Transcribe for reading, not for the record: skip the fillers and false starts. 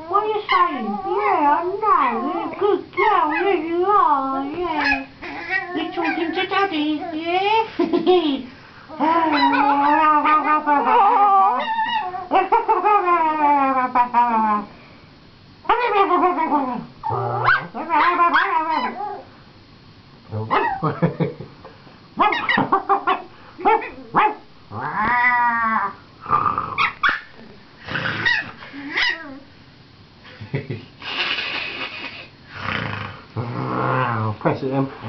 What are you saying? Yeah, I know. Good girl, yeah, you are, yeah. You're talking to Daddy, yeah? Press it in.